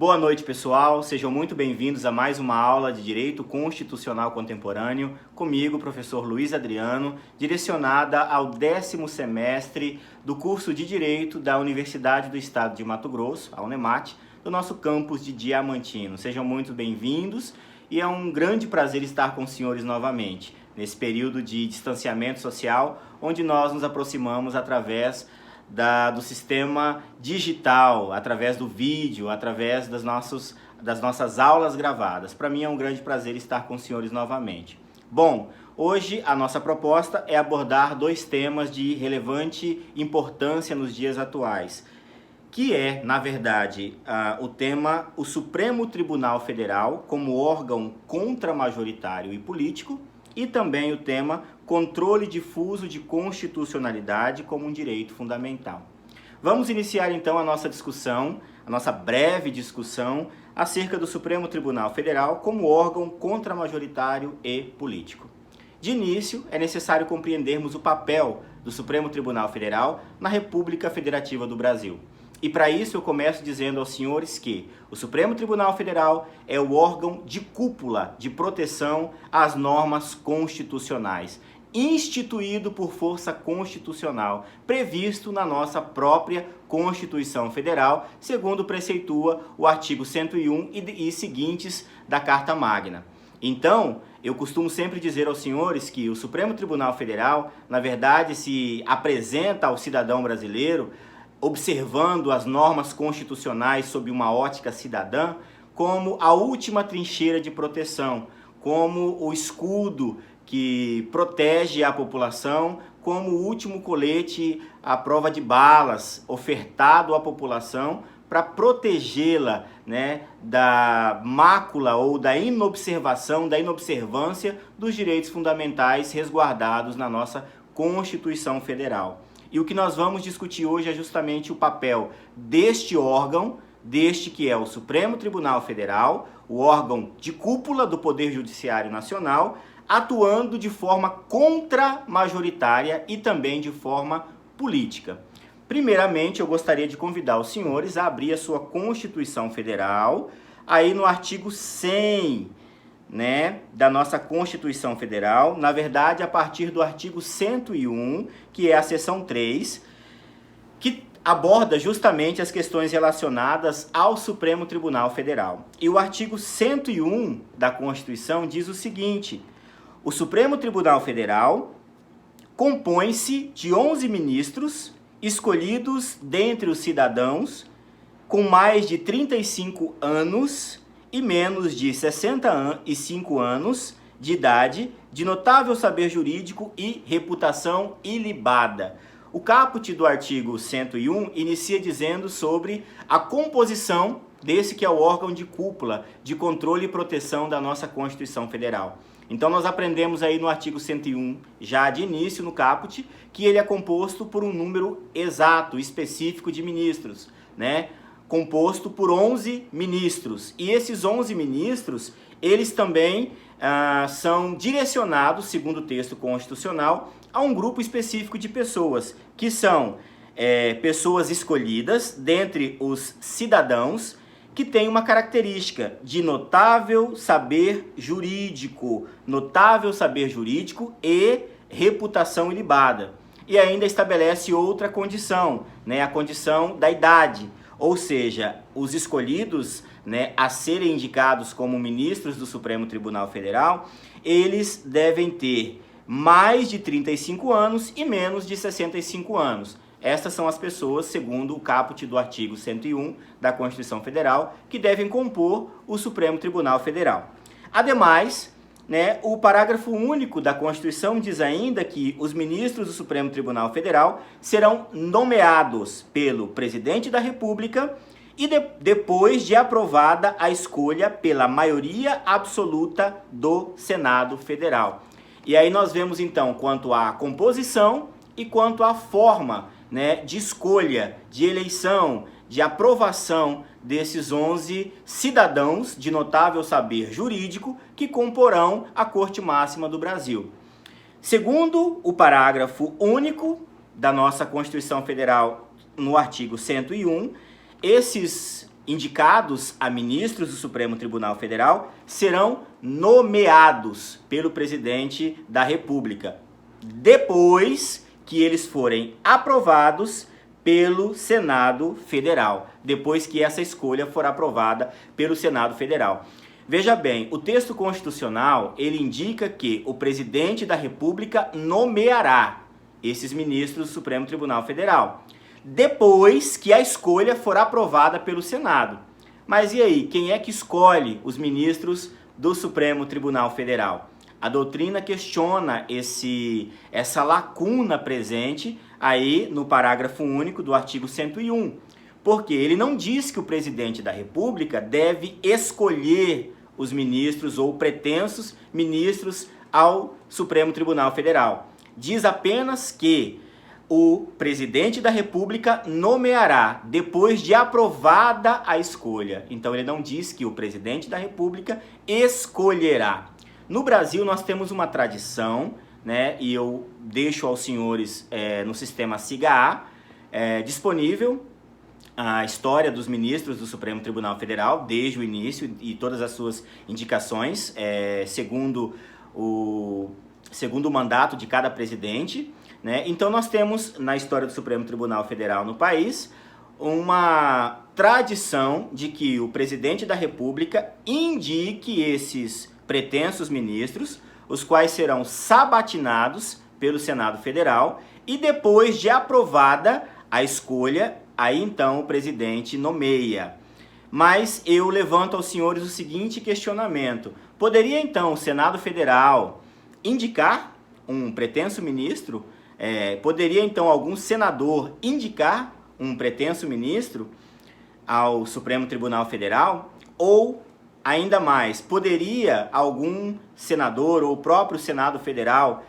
Boa noite, pessoal. Sejam muito bem-vindos a mais uma aula de Direito Constitucional Contemporâneo, comigo, professor Luiz Adriano, direcionada ao 10º semestre do curso de Direito da Universidade do Estado de Mato Grosso, a UNEMAT, do nosso campus de Diamantino. Sejam muito bem-vindos e é um grande prazer estar com os senhores novamente, nesse período de distanciamento social, onde nós nos aproximamos através do sistema digital, através do vídeo, através das nossas aulas gravadas. Para mim é um grande prazer estar com os senhores novamente. Bom, hoje a nossa proposta é abordar dois temas de relevante importância nos dias atuais, que é, na verdade, o tema o Supremo Tribunal Federal como órgão contramajoritário e político, e também o tema controle difuso de constitucionalidade como um direito fundamental. Vamos iniciar então a nossa discussão, a nossa breve discussão acerca do Supremo Tribunal Federal como órgão contramajoritário e político. De início, é necessário compreendermos o papel do Supremo Tribunal Federal na República Federativa do Brasil. E para isso eu começo dizendo aos senhores que o Supremo Tribunal Federal é o órgão de cúpula de proteção às normas constitucionais, instituído por força constitucional, previsto na nossa própria Constituição Federal, segundo preceitua o artigo 101 e seguintes da Carta Magna. Então, eu costumo sempre dizer aos senhores que o Supremo Tribunal Federal, na verdade, se apresenta ao cidadão brasileiro observando as normas constitucionais sob uma ótica cidadã, como a última trincheira de proteção, como o escudo que protege a população, como o último colete à prova de balas ofertado à população para protegê-la, da mácula ou da inobservação, da inobservância dos direitos fundamentais resguardados na nossa Constituição Federal. E o que nós vamos discutir hoje é justamente o papel deste órgão, deste que é o Supremo Tribunal Federal, o órgão de cúpula do Poder Judiciário Nacional, atuando de forma contramajoritária e também de forma política. Primeiramente, eu gostaria de convidar os senhores a abrir a sua Constituição Federal, aí no artigo 100, da nossa Constituição Federal, na verdade a partir do artigo 101, que é a seção 3, que aborda justamente as questões relacionadas ao Supremo Tribunal Federal. E o artigo 101 da Constituição diz o seguinte: o Supremo Tribunal Federal compõe-se de 11 ministros escolhidos dentre os cidadãos com mais de 35 anos e menos de 65 anos de idade, de notável saber jurídico e reputação ilibada. O caput do artigo 101 inicia dizendo sobre a composição desse que é o órgão de cúpula, de controle e proteção da nossa Constituição Federal. Então nós aprendemos aí no artigo 101, já de início no caput, que ele é composto por um número exato, específico de ministros, composto por 11 ministros. E esses 11 ministros, eles também são direcionados, segundo o texto constitucional, a um grupo específico de pessoas, que são pessoas escolhidas dentre os cidadãos, que têm uma característica de notável saber jurídico e reputação ilibada. E ainda estabelece outra condição, a condição da idade. Ou seja, os escolhidos a serem indicados como ministros do Supremo Tribunal Federal, eles devem ter mais de 35 anos e menos de 65 anos. Estas são as pessoas, segundo o caput do artigo 101 da Constituição Federal, que devem compor o Supremo Tribunal Federal. Ademais, o parágrafo único da Constituição diz ainda que os ministros do Supremo Tribunal Federal serão nomeados pelo Presidente da República e depois de aprovada a escolha pela maioria absoluta do Senado Federal. E aí nós vemos então quanto à composição e quanto à forma de escolha, de eleição, de aprovação desses 11 cidadãos de notável saber jurídico que comporão a Corte Máxima do Brasil. Segundo o parágrafo único da nossa Constituição Federal, no artigo 101, esses indicados a ministros do Supremo Tribunal Federal serão nomeados pelo presidente da República, depois que eles forem aprovados pelo Senado Federal, depois que essa escolha for aprovada pelo Senado Federal. Veja bem, o texto constitucional, ele indica que o presidente da República nomeará esses ministros do Supremo Tribunal Federal, depois que a escolha for aprovada pelo Senado. Mas e aí, quem é que escolhe os ministros do Supremo Tribunal Federal? A doutrina questiona essa lacuna presente aí no parágrafo único do artigo 101, porque ele não diz que o presidente da República deve escolher os ministros ou pretensos ministros ao Supremo Tribunal Federal. Diz apenas que o presidente da República nomeará depois de aprovada a escolha. Então ele não diz que o presidente da República escolherá. No Brasil nós temos uma tradição, né, e eu deixo aos senhores no sistema SIGA disponível a história dos ministros do Supremo Tribunal Federal desde o início e todas as suas indicações, segundo o mandato de cada presidente, né? Então nós temos na história do Supremo Tribunal Federal no país uma tradição de que o presidente da República indique esses pretensos ministros, os quais serão sabatinados pelo Senado Federal, e depois de aprovada a escolha, aí então o presidente nomeia. Mas eu levanto aos senhores o seguinte questionamento: poderia então o Senado Federal indicar um pretenso ministro? Poderia então algum senador indicar um pretenso ministro ao Supremo Tribunal Federal? Ou, ainda mais, poderia algum senador ou o próprio Senado Federal,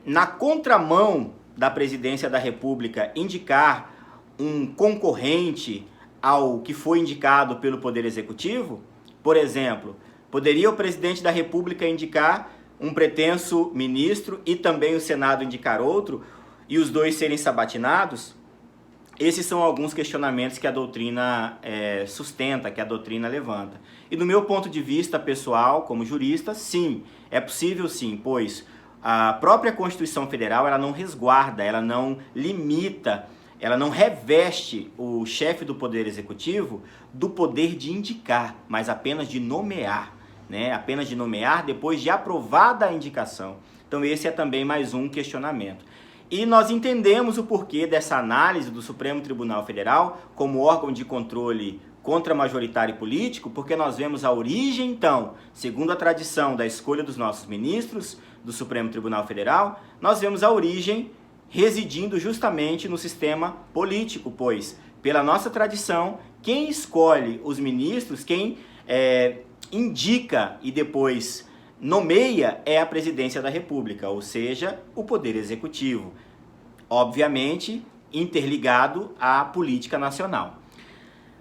na contramão da presidência da República, indicar um concorrente ao que foi indicado pelo Poder Executivo? Por exemplo, poderia o presidente da República indicar um pretenso ministro e também o Senado indicar outro, e os dois serem sabatinados? Esses são alguns questionamentos que a doutrina sustenta, que a doutrina levanta. E do meu ponto de vista pessoal, como jurista, sim, é possível sim, pois a própria Constituição Federal, ela não resguarda, ela não limita, ela não reveste o chefe do Poder Executivo do poder de indicar, mas apenas de nomear, né? Apenas de nomear depois de aprovada a indicação. Então esse é também mais um questionamento. E nós entendemos o porquê dessa análise do Supremo Tribunal Federal como órgão de controle contra-majoritário e político, porque nós vemos a origem, então, segundo a tradição da escolha dos nossos ministros do Supremo Tribunal Federal, nós vemos a origem residindo justamente no sistema político, pois, pela nossa tradição, quem escolhe os ministros, quem indica e depois nomeia é a presidência da República, ou seja, o Poder Executivo, obviamente interligado à política nacional.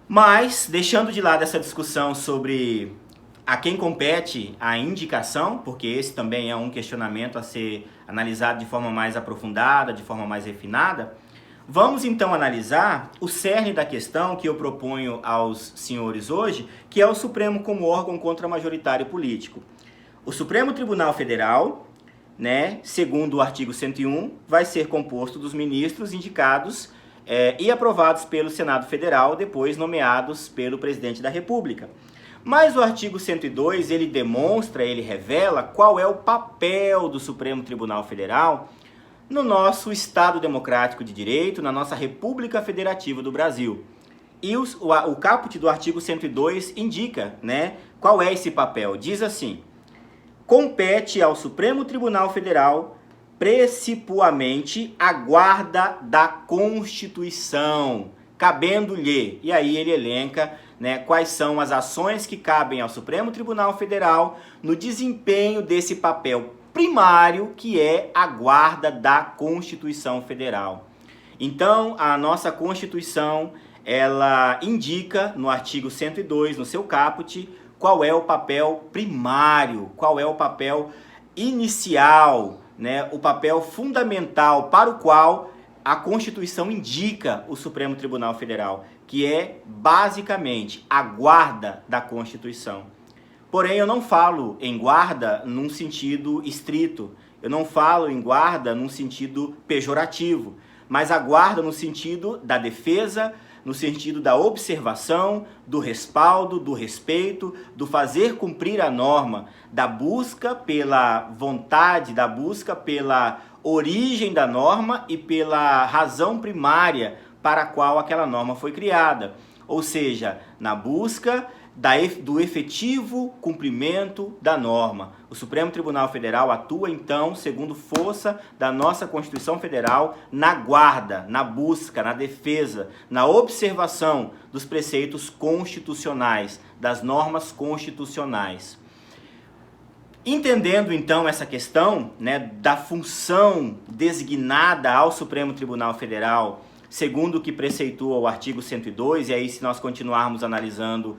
Mas, deixando de lado essa discussão sobre a quem compete a indicação, porque esse também é um questionamento a ser analisado de forma mais aprofundada, de forma mais refinada, vamos então analisar o cerne da questão que eu proponho aos senhores hoje, que é o Supremo como órgão contra-majoritário político. O Supremo Tribunal Federal, né, segundo o artigo 101, vai ser composto dos ministros indicados e aprovados pelo Senado Federal, depois nomeados pelo presidente da República. Mas o artigo 102, ele demonstra, ele revela qual é o papel do Supremo Tribunal Federal no nosso Estado Democrático de Direito, na nossa República Federativa do Brasil. E o caput do artigo 102 indica, né, qual é esse papel. Diz assim: compete ao Supremo Tribunal Federal precipuamente a guarda da Constituição, cabendo-lhe. E aí ele elenca, né, quais são as ações que cabem ao Supremo Tribunal Federal no desempenho desse papel primário, que é a guarda da Constituição Federal. Então, a nossa Constituição, ela indica no artigo 102, no seu caput, qual é o papel primário, qual é o papel inicial, né, o papel fundamental para o qual a Constituição indica o Supremo Tribunal Federal, que é basicamente a guarda da Constituição. Porém, eu não falo em guarda num sentido estrito, eu não falo em guarda num sentido pejorativo, mas a guarda no sentido da defesa, no sentido da observação, do respaldo, do respeito, do fazer cumprir a norma, da busca pela vontade, da busca pela origem da norma e pela razão primária para a qual aquela norma foi criada. Ou seja, na busca do efetivo cumprimento da norma. O Supremo Tribunal Federal atua, então, segundo força da nossa Constituição Federal, na guarda, na busca, na defesa, na observação dos preceitos constitucionais, das normas constitucionais. Entendendo, então, essa questão, né, da função designada ao Supremo Tribunal Federal, segundo o que preceitua o artigo 102, e aí se nós continuarmos analisando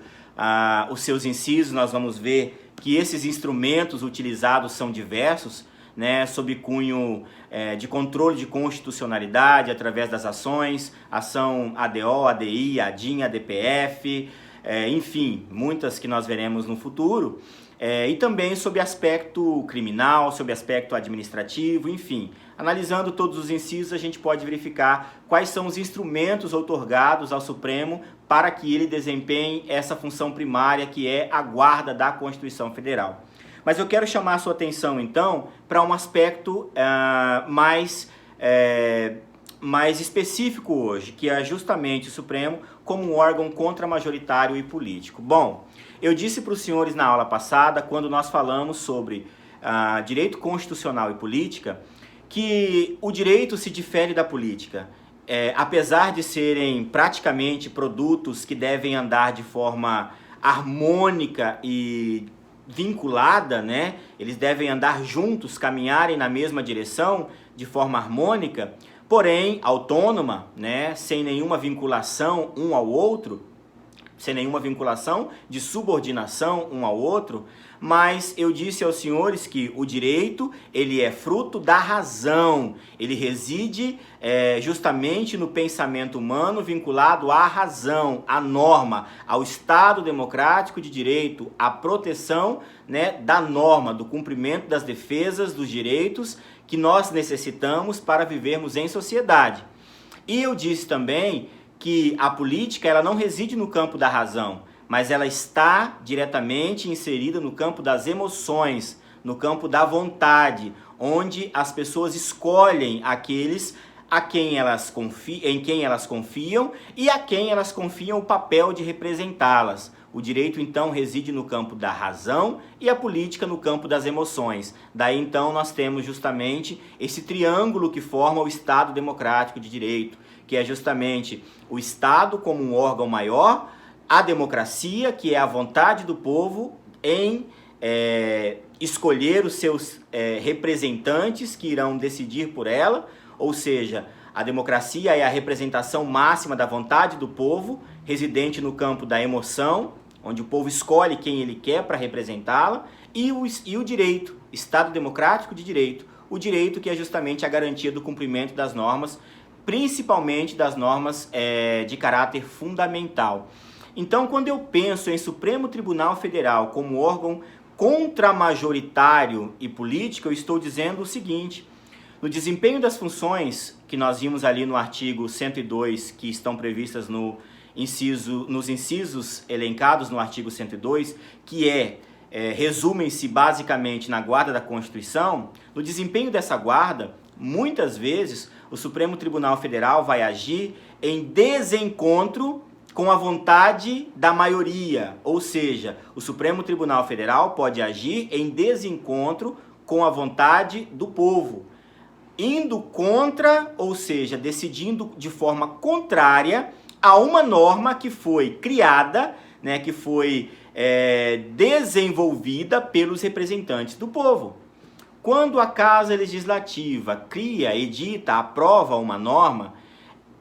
os seus incisos, nós vamos ver que esses instrumentos utilizados são diversos, né, sob cunho de controle de constitucionalidade, através das ações, ação ADO, ADI, ADIM, ADPF, enfim, muitas que nós veremos no futuro, e também sob aspecto criminal, sob aspecto administrativo, enfim. Analisando todos os incisos, a gente pode verificar quais são os instrumentos outorgados ao Supremo para que ele desempenhe essa função primária, que é a guarda da Constituição Federal. Mas eu quero chamar a sua atenção, então, para um aspecto mais específico hoje, que é justamente o Supremo como um órgão contramajoritário e político. Bom, eu disse para os senhores na aula passada, quando nós falamos sobre direito constitucional e política, que o direito se difere da política. Apesar de serem praticamente produtos que devem andar de forma harmônica e vinculada, né? Eles devem andar juntos, caminharem na mesma direção de forma harmônica, porém autônoma, né? Sem nenhuma vinculação um ao outro, sem nenhuma vinculação de subordinação um ao outro. Mas eu disse aos senhores que o direito, ele é fruto da razão, ele reside justamente no pensamento humano vinculado à razão, à norma, ao Estado democrático de direito, à proteção, né, da norma, do cumprimento das defesas dos direitos que nós necessitamos para vivermos em sociedade. E eu disse também que a política, ela não reside no campo da razão, mas ela está diretamente inserida no campo das emoções, no campo da vontade, onde as pessoas escolhem aqueles em quem elas confiam e a quem elas confiam o papel de representá-las. O direito, então, reside no campo da razão e a política no campo das emoções. Daí, então, nós temos justamente esse triângulo que forma o Estado democrático de direito, que é justamente o Estado como um órgão maior, a democracia, que é a vontade do povo em escolher os seus representantes que irão decidir por ela, ou seja, a democracia é a representação máxima da vontade do povo, residente no campo da emoção, onde o povo escolhe quem ele quer para representá-la, e o direito, Estado democrático de direito, o direito que é justamente a garantia do cumprimento das normas, principalmente das normas de caráter fundamental. Então, quando eu penso em Supremo Tribunal Federal como órgão contramajoritário e político, eu estou dizendo o seguinte: no desempenho das funções que nós vimos ali no artigo 102, que estão previstas nos incisos elencados no artigo 102, que resumem-se basicamente na guarda da Constituição, no desempenho dessa guarda, muitas vezes o Supremo Tribunal Federal vai agir em desencontro com a vontade da maioria, ou seja, o Supremo Tribunal Federal pode agir em desencontro com a vontade do povo, indo contra, ou seja, decidindo de forma contrária a uma norma que foi criada, né, que foi desenvolvida pelos representantes do povo. Quando a Casa Legislativa cria, edita, aprova uma norma,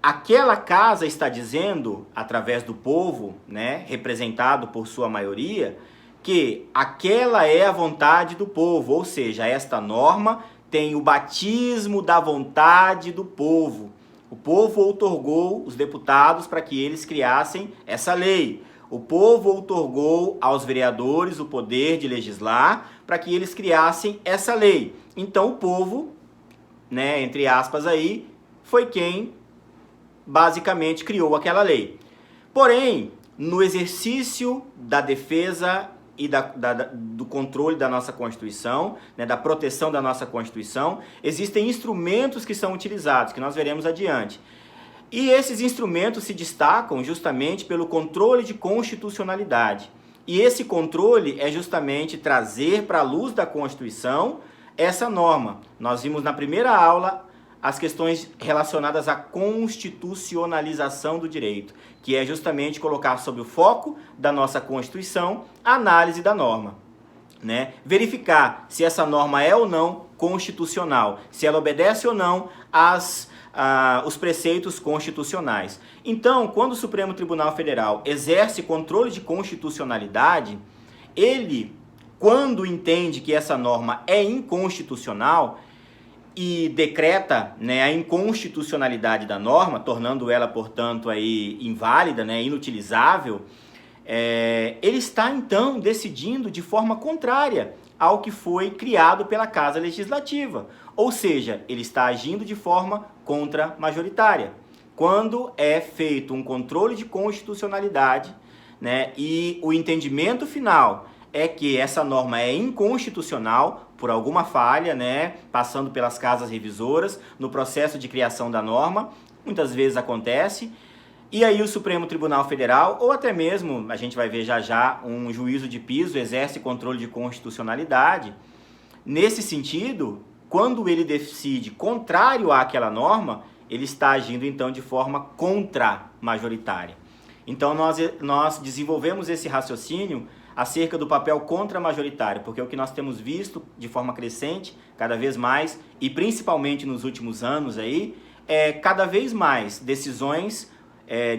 aquela casa está dizendo, através do povo, né, representado por sua maioria, que aquela é a vontade do povo, ou seja, esta norma tem o batismo da vontade do povo. O povo outorgou os deputados para que eles criassem essa lei. O povo outorgou aos vereadores o poder de legislar para que eles criassem essa lei. Então o povo, né, entre aspas aí, foi quem basicamente criou aquela lei. Porém, no exercício da defesa e do controle da nossa Constituição, né, da proteção da nossa Constituição, existem instrumentos que são utilizados, que nós veremos adiante. E esses instrumentos se destacam justamente pelo controle de constitucionalidade. E esse controle é justamente trazer para a luz da Constituição essa norma. Nós vimos na primeira aula as questões relacionadas à constitucionalização do direito, que é justamente colocar sob o foco da nossa Constituição a análise da norma, né? Verificar se essa norma é ou não constitucional, se ela obedece ou não os preceitos constitucionais. Então, quando o Supremo Tribunal Federal exerce controle de constitucionalidade, ele, quando entende que essa norma é inconstitucional e decreta, né, a inconstitucionalidade da norma, tornando ela, portanto, aí, inválida, né, inutilizável, ele está, então, decidindo de forma contrária ao que foi criado pela Casa Legislativa. Ou seja, ele está agindo de forma contra-majoritária. Quando é feito um controle de constitucionalidade, né, e o entendimento final é que essa norma é inconstitucional por alguma falha, né, passando pelas casas revisoras, no processo de criação da norma, muitas vezes acontece, e aí o Supremo Tribunal Federal, ou até mesmo, a gente vai ver já já, um juízo de piso exerce controle de constitucionalidade. Nesse sentido, quando ele decide contrário àquela norma, ele está agindo então de forma contra-majoritária. Então nós desenvolvemos esse raciocínio acerca do papel contra-majoritário, porque o que nós temos visto de forma crescente, cada vez mais, e principalmente nos últimos anos aí, é cada vez mais decisões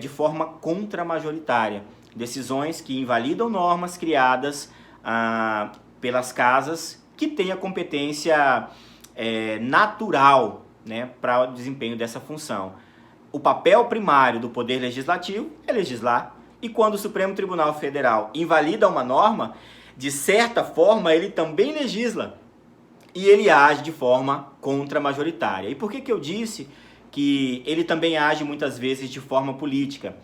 de forma contra-majoritária. Decisões que invalidam normas criadas pelas casas que têm a competência natural, né, para o desempenho dessa função. O papel primário do Poder Legislativo é legislar. E quando o Supremo Tribunal Federal invalida uma norma, de certa forma ele também legisla. E ele age de forma contra-majoritária. E por que eu disse que ele também age muitas vezes de forma política?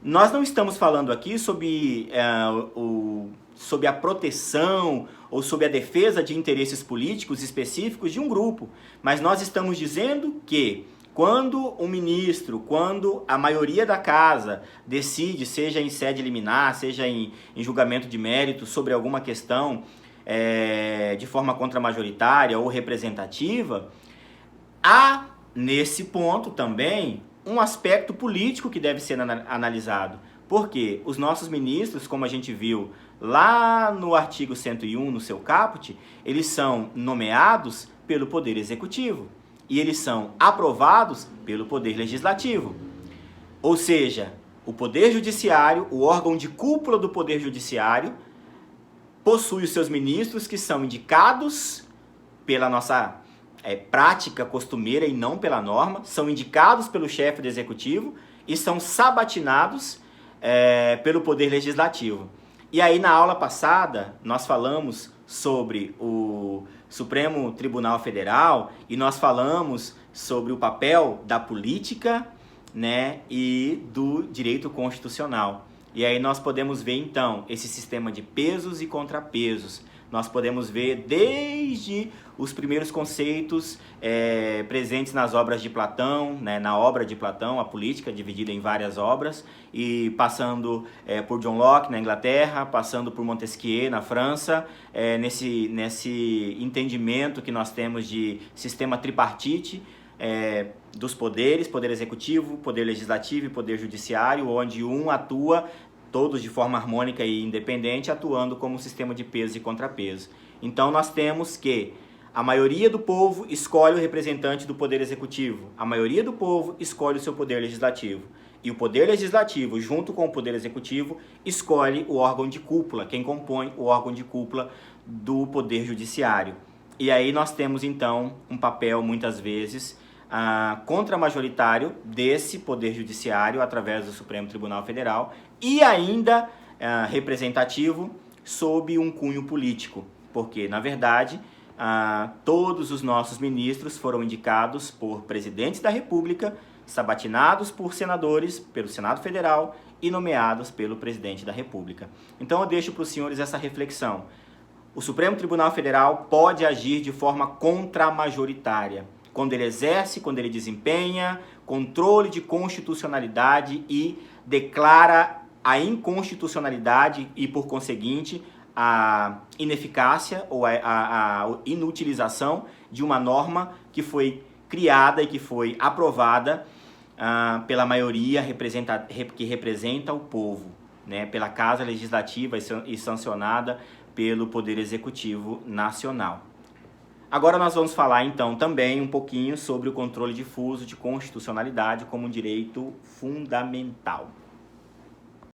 Nós não estamos falando aqui sobre a proteção ou sobre a defesa de interesses políticos específicos de um grupo, mas nós estamos dizendo que quando um ministro, quando a maioria da casa decide, seja em sede liminar, seja em julgamento de mérito sobre alguma questão de forma contramajoritária ou representativa, há nesse ponto também um aspecto político que deve ser analisado. Porque os nossos ministros, como a gente viu lá no artigo 101, no seu caput, eles são nomeados pelo Poder Executivo e eles são aprovados pelo Poder Legislativo. Ou seja, o Poder Judiciário, o órgão de cúpula do Poder Judiciário, possui os seus ministros que são indicados pela nossa prática costumeira e não pela norma, são indicados pelo chefe do Executivo e são sabatinados pelo Poder Legislativo. E aí na aula passada nós falamos sobre o Supremo Tribunal Federal e nós falamos sobre o papel da política, né, e do direito constitucional. E aí nós podemos ver então esse sistema de pesos e contrapesos. Nós podemos ver desde os primeiros conceitos presentes nas obras de Platão, né, na obra de Platão, a política dividida em várias obras, e passando por John Locke na Inglaterra, passando por Montesquieu na França, nesse entendimento que nós temos de sistema tripartite dos poderes, poder executivo, poder legislativo e poder judiciário, onde um atua todos de forma harmônica e independente, atuando como um sistema de peso e contrapeso. Então nós temos que a maioria do povo escolhe o representante do poder executivo, a maioria do povo escolhe o seu poder legislativo, e o poder legislativo, junto com o poder executivo, escolhe o órgão de cúpula, quem compõe o órgão de cúpula do poder judiciário. E aí nós temos então um papel muitas vezes contramajoritário desse Poder Judiciário através do Supremo Tribunal Federal e ainda representativo sob um cunho político, porque, na verdade, todos os nossos ministros foram indicados por presidentes da República, sabatinados por senadores, pelo Senado Federal e nomeados pelo presidente da República. Então eu deixo para os senhores essa reflexão. O Supremo Tribunal Federal pode agir de forma contramajoritária, quando ele exerce, quando ele desempenha controle de constitucionalidade e declara a inconstitucionalidade e, por conseguinte, a ineficácia ou a inutilização de uma norma que foi criada e que foi aprovada pela maioria que representa o povo, né, pela Casa Legislativa e sancionada pelo Poder Executivo Nacional. Agora nós vamos falar então também um pouquinho sobre o controle difuso de constitucionalidade como um direito fundamental.